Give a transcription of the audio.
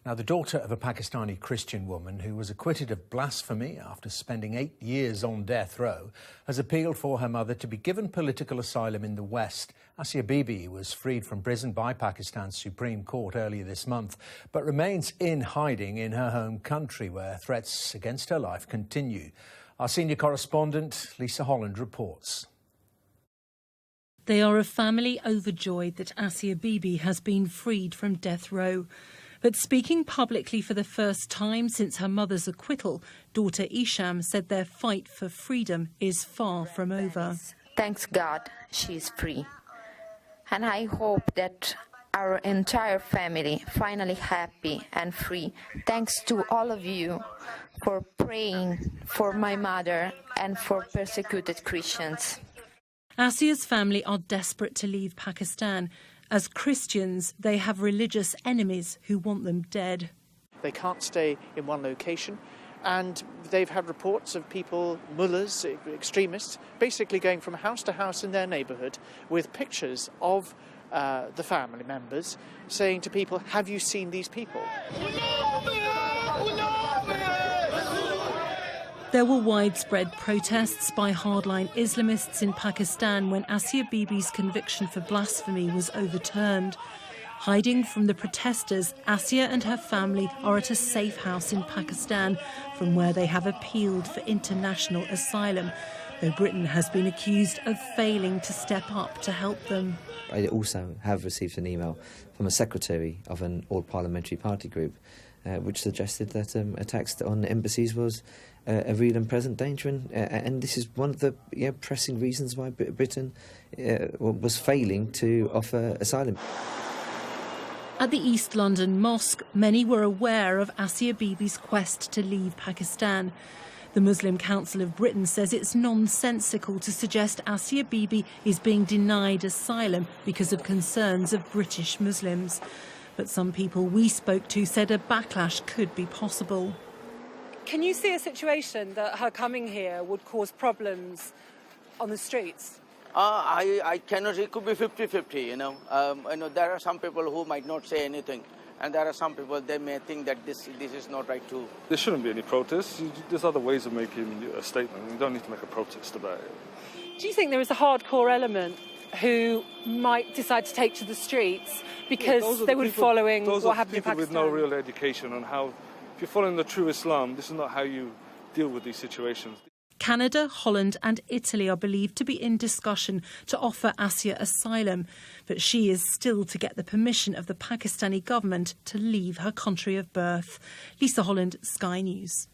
Now, the daughter of a Pakistani Christian woman who was acquitted of blasphemy after spending 8 years on death row has appealed for her mother to be given political asylum in the West. Asia Bibi was freed from prison by Pakistan's Supreme Court earlier this month, but remains in hiding in her home country where threats against her life continue. Our senior correspondent, Lisa Holland, reports. They are a family overjoyed that Asia Bibi has been freed from death row. But speaking publicly for the first time since her mother's acquittal, daughter Isham said their fight for freedom is far from over. Thanks God, she is free. And I hope that our entire family finally happy and free. Thanks to all of you for praying for my mother and for persecuted Christians. Asia's family are desperate to leave Pakistan. As Christians, they have religious enemies who want them dead. They can't stay in one location, and they've had reports of people, mullahs, extremists, basically going from house to house in their neighbourhood with pictures of the family members, saying to people, have you seen these people? There were widespread protests by hardline Islamists in Pakistan when Asia Bibi's conviction for blasphemy was overturned. Hiding from the protesters, Asia and her family are at a safe house in Pakistan, from where they have appealed for international asylum, though Britain has been accused of failing to step up to help them. I also have received an email from a secretary of an all-parliamentary party group which suggested that attacks on embassies was a real and present danger, and this is one of the pressing reasons why Britain was failing to offer asylum. At the East London Mosque, many were aware of Asia Bibi's quest to leave Pakistan. The Muslim Council of Britain says it's nonsensical to suggest Asia Bibi is being denied asylum because of concerns of British Muslims. But some people we spoke to said a backlash could be possible. Can you see a situation that her coming here would cause problems on the streets? I cannot. It could be 50-50, you know. There are some people who might not say anything, and there are some people, they may think that this is not right too. There shouldn't be any protests. There's other ways of making a statement. You don't need to make a protest about it. Do you think there is a hardcore element who might decide to take to the streets because they were following what happened in Pakistan? Those are people with no real education on how, if you're following the true Islam, this is not how you deal with these situations. Canada, Holland and Italy are believed to be in discussion to offer Asia asylum, but she is still to get the permission of the Pakistani government to leave her country of birth. Lisa Holland, Sky News.